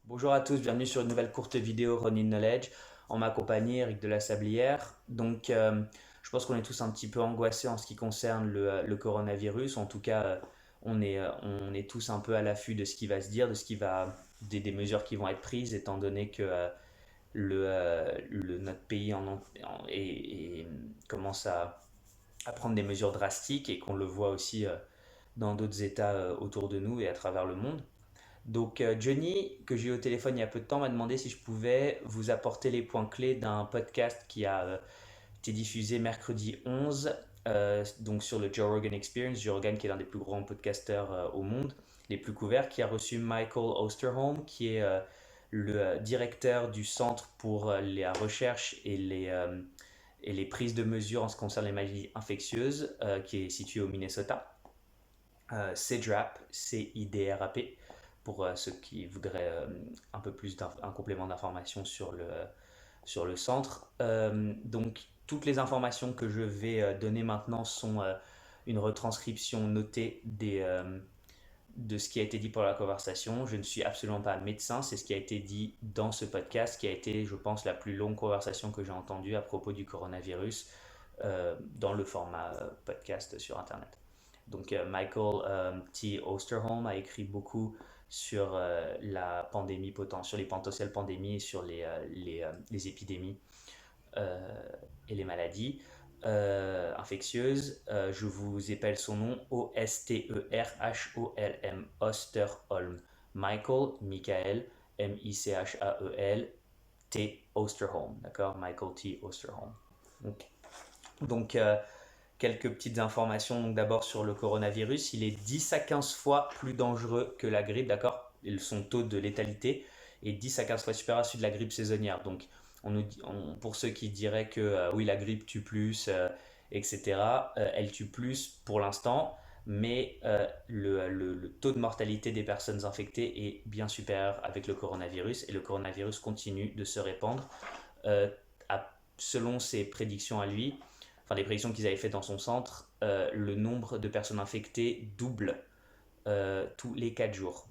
Bonjour à tous, bienvenue sur une nouvelle courte vidéo Running Knowledge en ma compagnie, Eric de la Sablière. Je pense qu'on est tous un petit peu angoissés en ce qui concerne le coronavirus. En tout cas, on est tous un peu à l'affût de ce qui va se dire, des mesures qui vont être prises, étant donné que notre pays commence à prendre des mesures drastiques et qu'on le voit aussi dans d'autres États autour de nous et à travers le monde. Johnny, que j'ai eu au téléphone il y a peu de temps, m'a demandé si je pouvais vous apporter les points clés d'un podcast qui a été diffusé mercredi 11, donc sur le Joe Rogan Experience. Joe Rogan qui est l'un des plus grands podcasteurs au monde, les plus couverts, qui a reçu Michael Osterholm, qui est le directeur du Centre pour la recherche et les prises de mesures en ce qui concerne les maladies infectieuses, qui est situé au Minnesota. CIDRAP, CIDRAP, pour ceux qui voudraient un peu plus un complément d'information sur le centre. Toutes les informations que je vais donner maintenant sont une retranscription notée de ce qui a été dit pour la conversation. Je ne suis absolument pas médecin, c'est ce qui a été dit dans ce podcast, qui a été, je pense, la plus longue conversation que j'ai entendue à propos du coronavirus dans le format podcast sur Internet. Michael T. Osterholm a écrit beaucoup sur la pandémie sur les potentielles pandémies et sur les épidémies euh, et les maladies infectieuses. Je vous épelle son nom: Osterholm. Osterholm. Michael, Michael, T. Osterholm. D'accord? Michael T. Osterholm. Donc, donc euh, Quelques petites informations. Donc d'abord sur le coronavirus, il est 10 à 15 fois plus dangereux que la grippe, d'accord? Son taux de létalité est 10 à 15 fois supérieur à celui de la grippe saisonnière. Donc pour ceux qui diraient que oui, la grippe tue plus, etc., elle tue plus pour l'instant, mais le taux de mortalité des personnes infectées est bien supérieur avec le coronavirus, et le coronavirus continue de se répandre euh, selon ses prédictions à lui, enfin les prédictions qu'ils avaient faites dans son centre. Le nombre de personnes infectées double tous les 4 jours.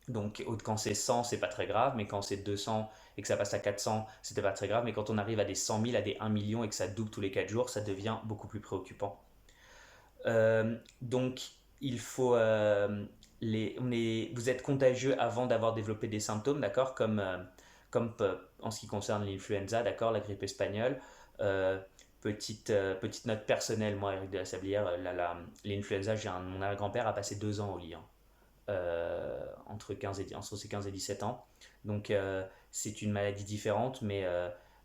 Donc quand c'est 100, c'est pas très grave, mais quand c'est 200 et que ça passe à 400, c'était pas très grave, mais quand on arrive à des 100 000, à des 1 million et que ça double tous les 4 jours, ça devient beaucoup plus préoccupant. Euh, donc il faut vous êtes contagieux avant d'avoir développé des symptômes, d'accord, comme en ce qui concerne l'influenza, d'accord, la grippe espagnole. Euh, petite note personnelle, moi, Eric de la Sablière, l'influenza, mon arrière-grand-père a passé 2 ans au lit, hein, entre ses 15 et 17 ans. C'est une maladie différente, mais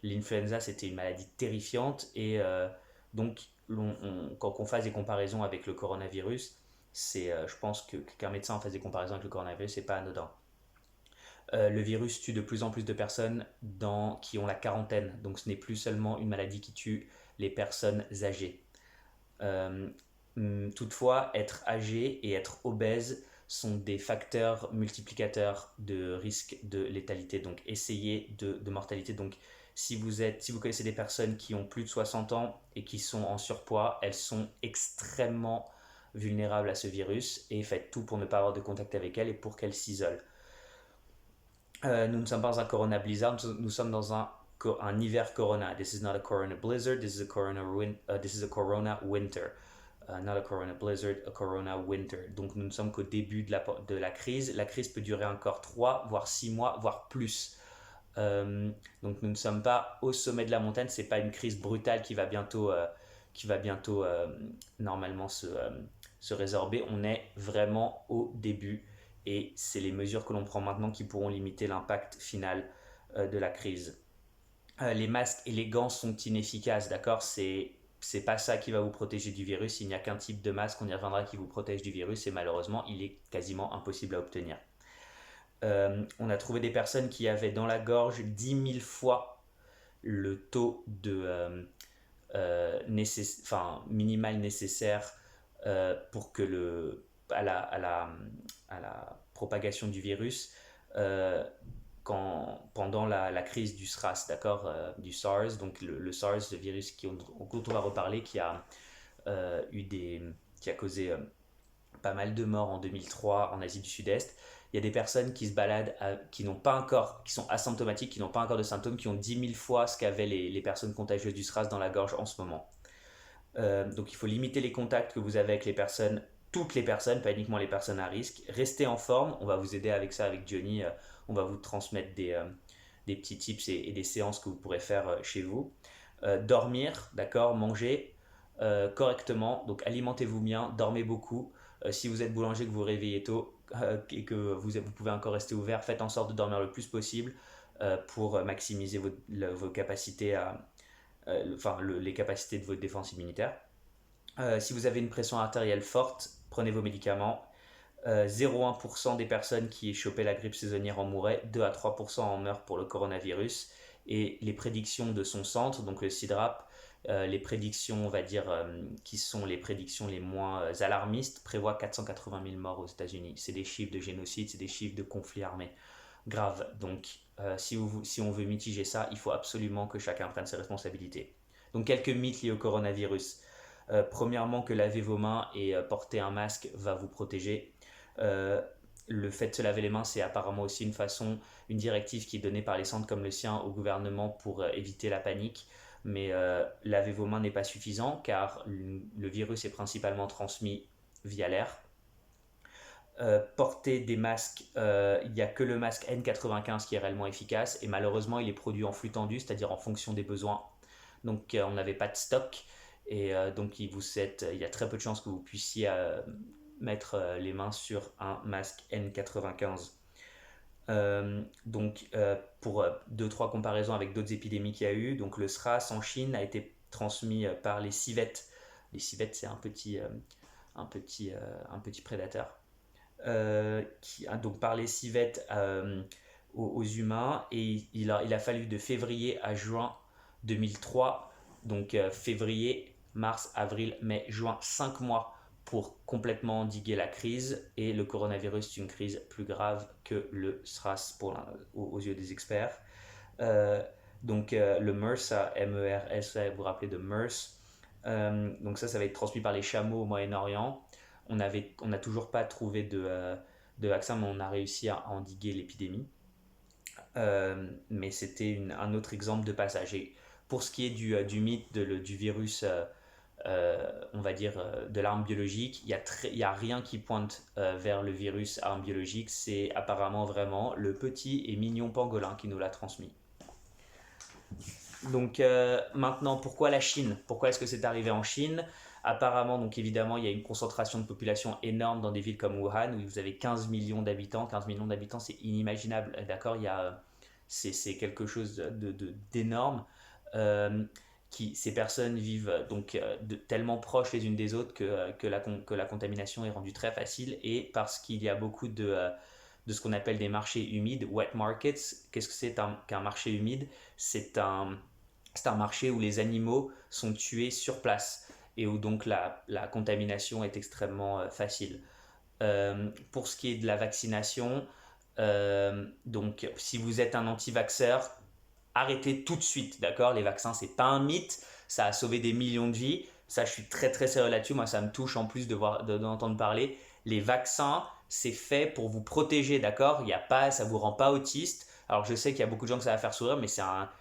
l'influenza, c'était une maladie terrifiante. Donc, quand on fasse des comparaisons avec le coronavirus, je pense qu'un médecin fasse des comparaisons avec le coronavirus, c'est pas anodin. Le virus tue de plus en plus de personnes qui ont la quarantaine, donc ce n'est plus seulement une maladie qui tue les personnes âgées. Euh, Toutefois, être âgé et être obèse sont des facteurs multiplicateurs de risque de létalité, donc essayez de mortalité. Donc si vous connaissez des personnes qui ont plus de 60 ans et qui sont en surpoids, elles sont extrêmement vulnérables à ce virus, et faites tout pour ne pas avoir de contact avec elles et pour qu'elles s'isolent. Nous ne sommes pas dans un Corona Blizzard, nous sommes dans un hiver Corona. This is not a Corona Blizzard, this is a Corona Winter. Not a Corona Blizzard, a Corona Winter. Donc nous ne sommes qu'au début de la crise. La crise peut durer encore 3, voire 6 mois, voire plus. Donc nous ne sommes pas au sommet de la montagne, c'est pas une crise brutale qui va bientôt normalement se résorber. On est vraiment au début, et c'est les mesures que l'on prend maintenant qui pourront limiter l'impact final de la crise. Les masques et les gants sont inefficaces, d'accord? C'est pas ça qui va vous protéger du virus. Il n'y a qu'un type de masque, on y reviendra, qui vous protège du virus, et malheureusement, il est quasiment impossible à obtenir. On a trouvé des personnes qui avaient dans la gorge 10 000 fois le taux minimal nécessaire pour que à la propagation du virus pendant la crise du SRAS, d'accord, du SARS, donc le SARS, le virus dont on va reparler, qui a causé pas mal de morts en 2003 en Asie du Sud-Est. Il y a des personnes qui se baladent, qui n'ont pas encore, qui sont asymptomatiques, qui n'ont pas encore de symptômes, qui ont 10 000 fois ce qu'avaient les personnes contagieuses du SRAS dans la gorge en ce moment. Donc il faut limiter les contacts que vous avez avec les personnes, toutes les personnes, pas uniquement les personnes à risque. Restez en forme, on va vous aider avec ça, avec Johnny. On va vous transmettre des petits tips et des séances que vous pourrez faire chez vous. Dormir, d'accord, manger correctement, donc alimentez-vous bien, dormez beaucoup. Si vous êtes boulanger, que vous réveillez tôt et que vous pouvez encore rester ouvert, faites en sorte de dormir le plus possible pour maximiser vos capacités les capacités de votre défense immunitaire. Si vous avez une pression artérielle forte, prenez vos médicaments. 0,1% des personnes qui chopaient la grippe saisonnière en mouraient, 2 à 3% en meurent pour le coronavirus. Et les prédictions de son centre, donc le CIDRAP, les prédictions, on va dire, qui sont les prédictions les moins alarmistes, prévoient 480 000 morts aux États-Unis. C'est des chiffres de génocide, c'est des chiffres de conflits armés graves. Donc, si on veut mitiger ça, il faut absolument que chacun prenne ses responsabilités. Donc, quelques mythes liés au coronavirus. Premièrement, que laver vos mains et porter un masque va vous protéger. Le fait de se laver les mains, c'est apparemment aussi une directive qui est donnée par les centres comme le sien au gouvernement pour éviter la panique. Mais laver vos mains n'est pas suffisant car le virus est principalement transmis via l'air. Porter des masques, il n'y a que le masque N95 qui est réellement efficace et malheureusement il est produit en flux tendu, c'est-à-dire en fonction des besoins. Donc on n'avait pas de stock et donc il y a très peu de chances que vous puissiez mettre les mains sur un masque N95. Pour 2-3 comparaisons avec d'autres épidémies qu'il y a eu, donc le SRAS en Chine a été transmis par les civettes. Les civettes, c'est un petit prédateur. Donc par les civettes aux humains, et il a fallu de février à juin 2003, donc février, mars, avril, mai, juin, 5 mois pour complètement endiguer la crise. Et le coronavirus est une crise plus grave que le SRAS aux yeux des experts. Le MRSA, M-E-R-S-A, vous vous rappelez de MERS. Donc ça va être transmis par les chameaux au Moyen-Orient. On n'a toujours pas trouvé de vaccin, mais on a réussi à endiguer l'épidémie. Mais c'était un autre exemple de passage. Et pour ce qui est du mythe du virus, on va dire de l'arme biologique, il n'y a rien qui pointe vers le virus arme biologique. C'est apparemment vraiment le petit et mignon pangolin qui nous l'a transmis. Donc maintenant, pourquoi la Chine? Pourquoi est-ce que c'est arrivé en Chine? Apparemment, donc évidemment, il y a une concentration de population énorme dans des villes comme Wuhan, où vous avez 15 millions d'habitants. 15 millions d'habitants, c'est inimaginable, d'accord? C'est quelque chose d'énorme. Ces personnes vivent donc tellement proches les unes des autres que la contamination est rendue très facile. Et parce qu'il y a beaucoup de ce qu'on appelle des marchés humides, wet markets. Qu'est-ce que c'est qu'un marché humide? C'est un marché où les animaux sont tués sur place et où donc la contamination est extrêmement facile. Pour ce qui est de la vaccination, donc si vous êtes un anti-vaxxeur, arrêtez tout de suite, d'accord? Les vaccins, c'est pas un mythe, ça a sauvé des millions de vies. Ça, je suis très très sérieux là-dessus. Moi, ça me touche en plus d'entendre parler. Les vaccins, c'est fait pour vous protéger, d'accord? Ça vous rend pas autiste. Alors, je sais qu'il y a beaucoup de gens que ça va faire sourire, mais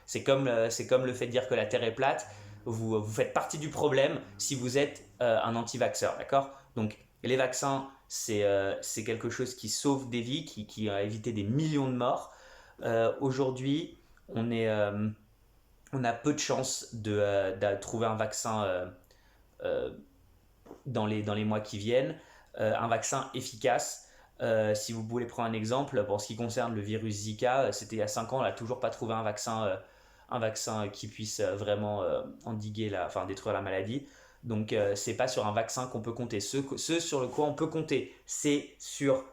c'est comme le fait de dire que la Terre est plate. Vous faites partie du problème si vous êtes un anti-vaxxeur, d'accord? Donc, les vaccins, c'est quelque chose qui sauve des vies, qui a évité des millions de morts. Aujourd'hui, on a peu de chances de trouver un vaccin dans les mois qui viennent, un vaccin efficace. Si vous voulez prendre un exemple, en ce qui concerne le virus Zika, c'était il y a 5 ans, on n'a toujours pas trouvé un vaccin qui puisse vraiment détruire la maladie. Donc c'est pas sur un vaccin qu'on peut compter. Ce sur le quoi on peut compter, c'est sur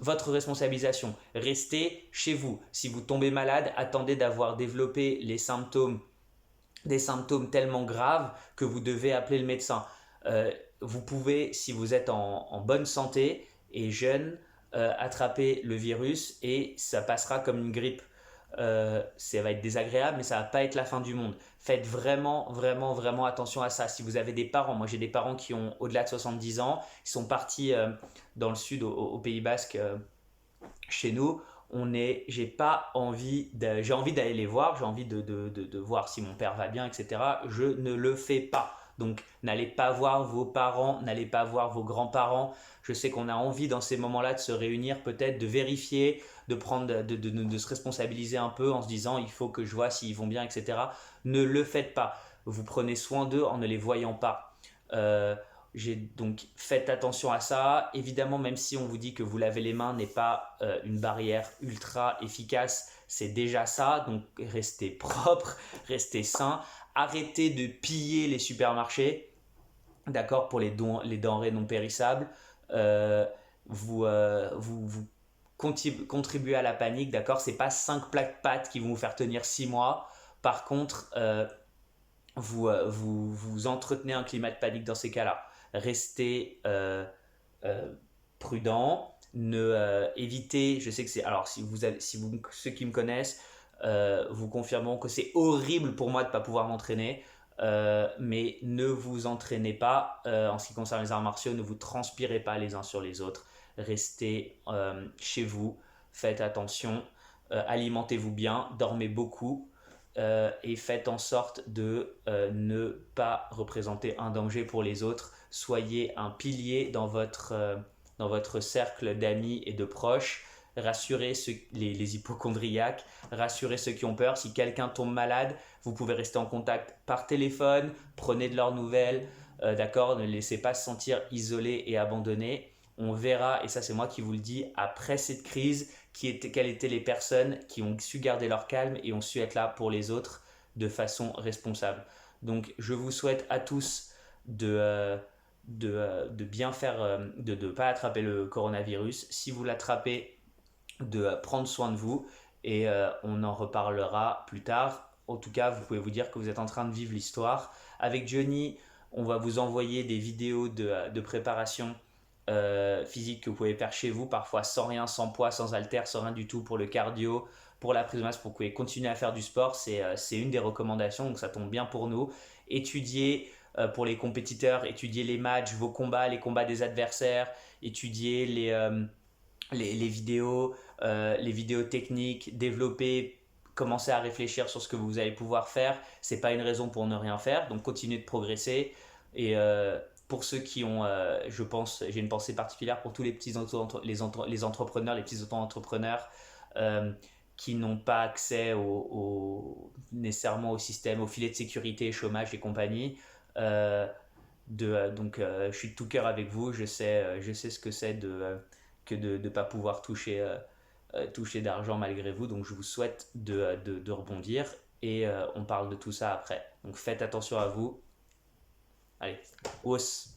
votre responsabilisation. Restez chez vous. Si vous tombez malade, attendez d'avoir développé des symptômes tellement graves que vous devez appeler le médecin. Vous pouvez, si vous êtes en bonne santé et jeune, attraper le virus et ça passera comme une grippe. ça va être désagréable, mais ça va pas être la fin du monde. Faites vraiment, vraiment, vraiment attention à ça. Si vous avez des parents, moi j'ai des parents qui ont au-delà de 70 ans, ils sont partis dans le sud, au Pays Basque, chez nous. J'ai envie d'aller les voir, j'ai envie de voir si mon père va bien, etc. Je ne le fais pas. Donc n'allez pas voir vos parents, n'allez pas voir vos grands-parents. Je sais qu'on a envie dans ces moments-là de se réunir, peut-être de vérifier, de prendre, de se responsabiliser un peu en se disant il faut que je vois s'ils vont bien, etc. Ne le faites pas. Vous prenez soin d'eux en ne les voyant pas. Euh, donc faites attention à ça. Évidemment, même si on vous dit que vous lavez les mains n'est pas une barrière ultra efficace, c'est déjà ça. Donc restez propre, restez sain. Arrêtez de piller les supermarchés, d'accord, pour les denrées non périssables. Euh, vous contribuez à la panique, d'accord. C'est pas 5 plats de pâtes qui vont vous faire tenir 6 mois. Par contre, vous entretenez un climat de panique dans ces cas-là. Restez euh, prudent, évitez, je sais que c'est, alors si vous, ceux qui me connaissent, vous confirmeront que c'est horrible pour moi de ne pas pouvoir m'entraîner, mais ne vous entraînez pas, en ce qui concerne les arts martiaux, ne vous transpirez pas les uns sur les autres, restez chez vous, faites attention, alimentez-vous bien, dormez beaucoup, et faites en sorte de ne pas représenter un danger pour les autres. Soyez un pilier dans votre cercle d'amis et de proches. Rassurez les hypochondriaques, rassurez ceux qui ont peur. Si quelqu'un tombe malade, vous pouvez rester en contact par téléphone, prenez de leurs nouvelles, d'accord. Ne laissez pas se sentir isolé et abandonné. On verra, et ça c'est moi qui vous le dis, après cette crise, quelles étaient les personnes qui ont su garder leur calme et ont su être là pour les autres de façon responsable. Donc je vous souhaite à tous de bien faire, de ne pas attraper le coronavirus. Si vous l'attrapez, de prendre soin de vous, et on en reparlera plus tard. En tout cas, vous pouvez vous dire que vous êtes en train de vivre l'histoire. Avec Johnny, on va vous envoyer des vidéos de préparation physique que vous pouvez faire chez vous, parfois sans rien, sans poids, sans haltère, sans rien du tout, pour le cardio, pour la prise de masse, pour que vous pouvez continuer à faire du sport. C'est une des recommandations, donc ça tombe bien pour nous. Étudier pour les compétiteurs, étudier les matchs, vos combats, les combats des adversaires, étudier les vidéos techniques, développer, commencer à réfléchir sur ce que vous allez pouvoir faire. C'est pas une raison pour ne rien faire, donc continuez de progresser. Et pour ceux qui ont, je pense, j'ai une pensée particulière pour tous les petits les entrepreneurs, les petits auto-entrepreneurs qui n'ont pas accès nécessairement au système, au filet de sécurité, chômage et compagnie. Donc, je suis de tout cœur avec vous. Je sais ce que c'est que de ne pas pouvoir toucher d'argent malgré vous. Donc, je vous souhaite de rebondir, et on parle de tout ça après. Donc, faites attention à vous. Allez, hausse.